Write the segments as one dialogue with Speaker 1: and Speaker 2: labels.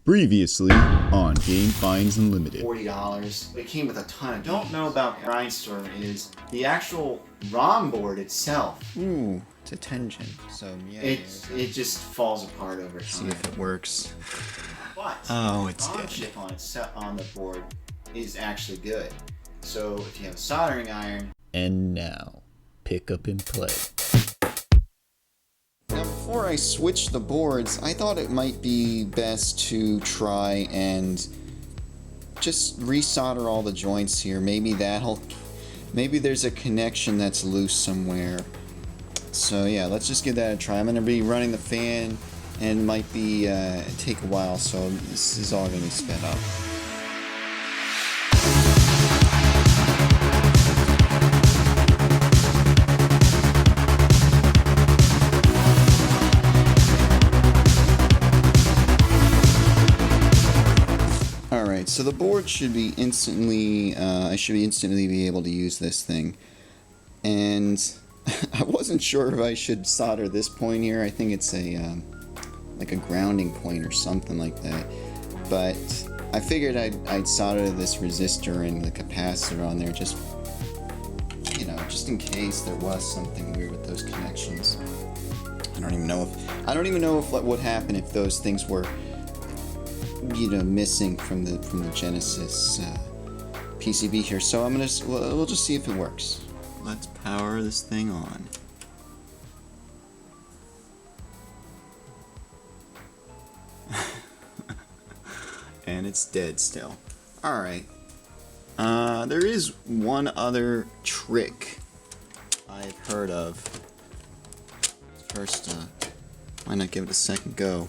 Speaker 1: Previously on Game Finds Unlimited.
Speaker 2: $40. It came with a ton of. Don't know about Grindstore is the actual ROM board itself.
Speaker 3: Ooh, it's a Tengen, so yeah.
Speaker 2: It just falls apart over time.
Speaker 3: See if it works.
Speaker 2: But
Speaker 3: oh, it's
Speaker 2: the ROM chip on the board is actually good. So if you have a soldering iron.
Speaker 1: And now, pick up and play.
Speaker 3: Now, before I switch the boards, I thought it might be best to try and just resolder all the joints here. Maybe there's a connection that's loose somewhere. So yeah, let's just give that a try. I'm going to be running the fan, and it might be take a while, so this is all going to be sped up. So the board should be instantly, I should instantly be able to use this thing. And I wasn't sure if I should solder this point here. I think it's a, like a grounding point or something like that. But I figured I'd solder this resistor and the capacitor on there just, you know, just in case there was something weird with those connections. I don't even know if what would happen if those things were, you know, missing from the Genesis PCB here. So we'll just see if it works. Let's power this thing on. And it's dead still. Alright. There is one other trick I've heard of. First, why not give it a second go?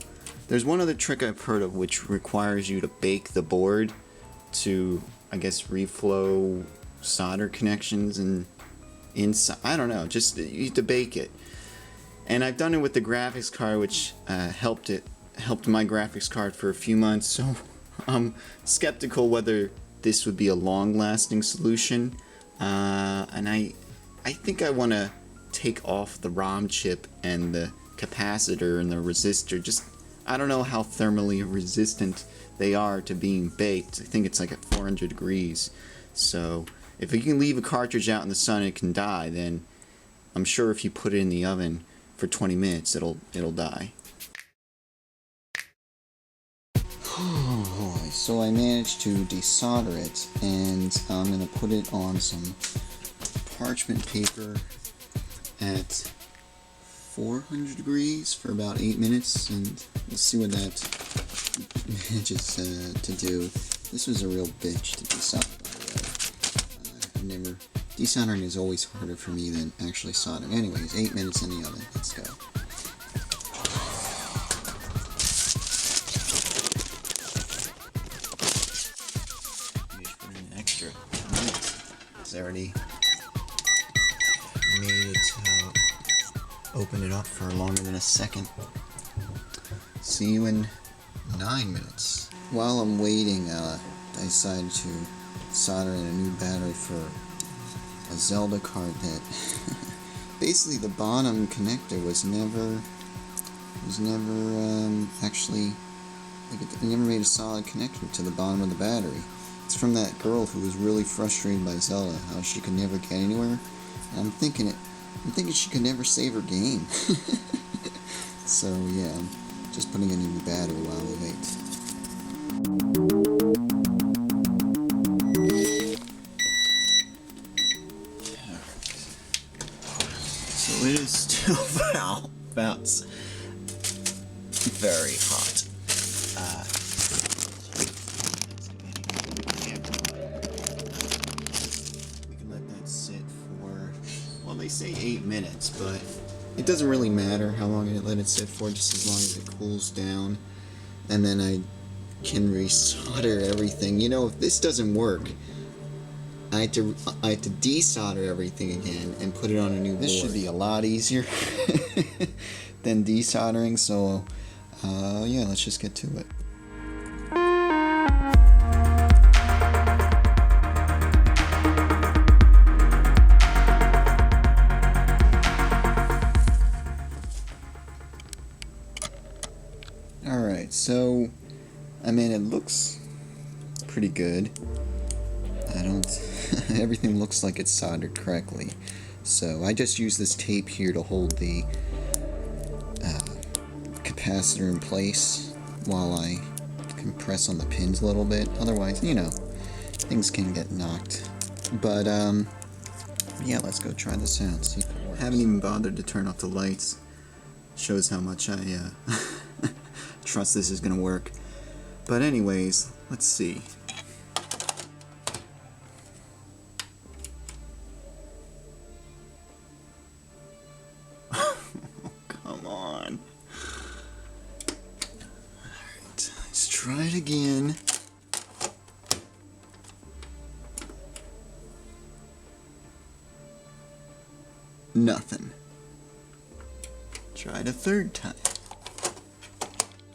Speaker 3: There's one other trick I've heard of which requires you to bake the board to, I guess, reflow solder connections and inside. I don't know, just you have to bake it. And I've done it with the graphics card, which helped my graphics card for a few months. So I'm skeptical whether this would be a long-lasting solution. And I think I want to take off the ROM chip and the capacitor and the resistor. Just I don't know how thermally resistant they are to being baked. I think it's like at 400 degrees. So if you can leave a cartridge out in the sun and it can die, then I'm sure if you put it in the oven for 20 minutes, it'll die. So I managed to desolder it, and I'm going to put it on some parchment paper at 400 degrees for about 8 minutes, and we'll see what that manages to do. This was a real bitch to desolder, by the way. Desoldering is always harder for me than actually soldering. Anyways, 8 minutes in the oven. Let's go. Just put in an extra minute. It's already made it open it up for longer than a second. See you in 9 minutes. While I'm waiting, I decided to solder in a new battery for a Zelda card that basically the bottom connector was never actually, like it never made a solid connector to the bottom of the battery. It's from that girl who was really frustrated by Zelda, how she could never get anywhere. And I'm thinking she could never save her game. So yeah, I'm just putting in a new battery while we wait. So it is still about very hot. They say 8 minutes, but it doesn't really matter how long I let it sit for, just as long as it cools down, and then I can resolder everything. You know, if this doesn't work, I have to desolder everything again and put it on a new board. This should be a lot easier than desoldering, so yeah, let's just get to it. So I mean, it looks pretty good. I don't... everything looks like it's soldered correctly. So I just use this tape here to hold the capacitor in place while I compress on the pins a little bit. Otherwise, you know, things can get knocked. But, yeah, let's go try this out, see if it works. Haven't even bothered to turn off the lights. Shows how much I trust this is gonna work. But anyways, let's see. Come on. Alright, let's try it again. Nothing. Try it a third time.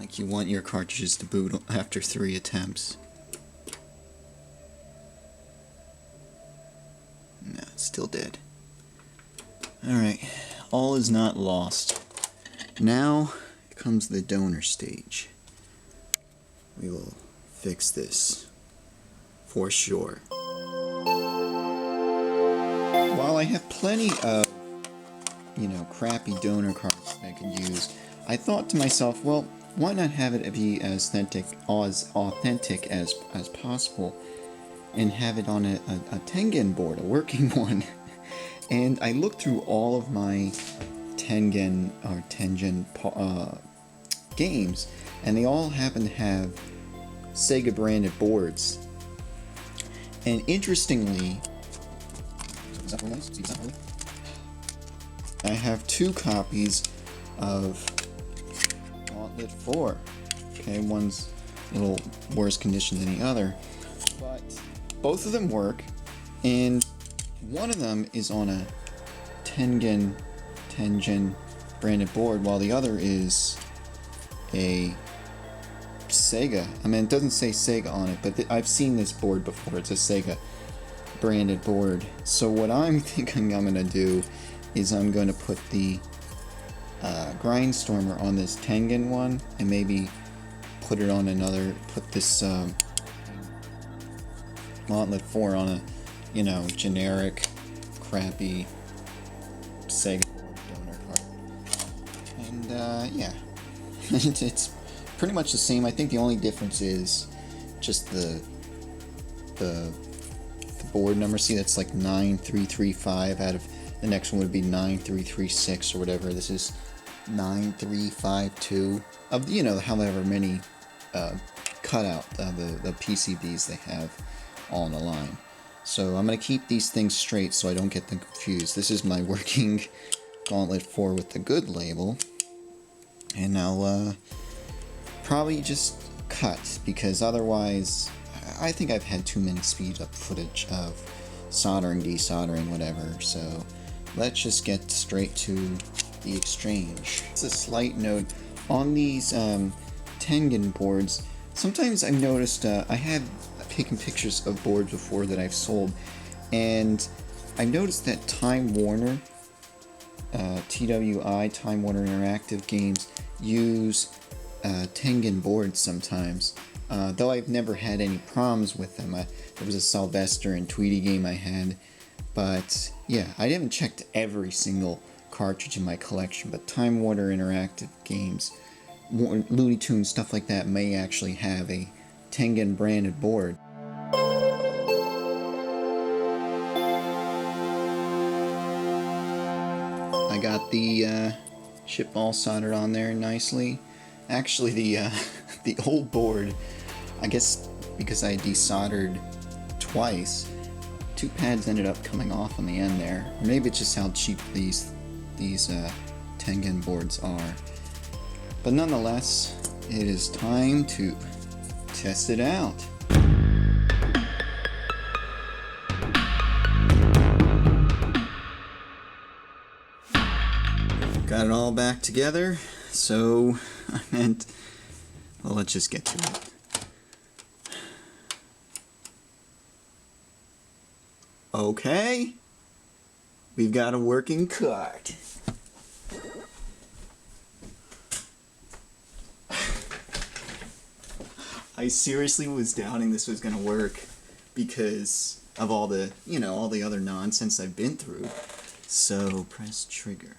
Speaker 3: Like you want your cartridges to boot after 3 attempts. No, it's still dead. Alright, all is not lost. Now comes the donor stage. We will fix this for sure. While I have plenty of, you know, crappy donor cards that I could use, I thought to myself, well, why not have it be as authentic as possible and have it on a Tengen board, a working one. And I looked through all of my Tengen games, and they all happen to have Sega branded boards. And interestingly, I have 2 copies of Gauntlet 4. Okay, one's a little worse condition than the other, but both of them work, and one of them is on a Tengen branded board, while the other is a Sega. I mean, it doesn't say Sega on it, but I've seen this board before. It's a Sega branded board. So what I'm thinking I'm gonna do is I'm gonna put the Grindstormer on this Tengen one, and maybe put this Gauntlet 4 on a, you know, generic, crappy Sega donor card. And yeah, it's pretty much the same. I think the only difference is just the board number. See, that's like 9335 out of the next one would be 9336 or whatever. This is 9352 of, you know, however many cutout the PCBs they have all in a line. So I'm going to keep these things straight so I don't get them confused. This is my working Gauntlet 4 with the good label. And I'll probably just cut, because otherwise I think I've had too many speed up footage of soldering, desoldering, whatever. So let's just get straight to the exchange. It's a slight note on these Tengen boards. Sometimes I've noticed I have taken pictures of boards before that I've sold, and I've noticed that Time Warner, TWI, Time Warner Interactive Games, use Tengen boards sometimes. Though I've never had any problems with them. There was a Sylvester and Tweety game I had, but yeah, I haven't checked every single cartridge in my collection, but Time Warner Interactive Games, Looney Tunes, stuff like that may actually have a Tengen branded board. I got the chip all soldered on there nicely. Actually, the old board, I guess because I desoldered twice, 2 pads ended up coming off on the end there. Or maybe it's just how cheap these Tengen boards are. But nonetheless, it is time to test it out. Got it all back together, so well, let's just get to it. Okay, we've got a working card. I seriously was doubting this was gonna work because of all the, all the other nonsense I've been through. So, press trigger.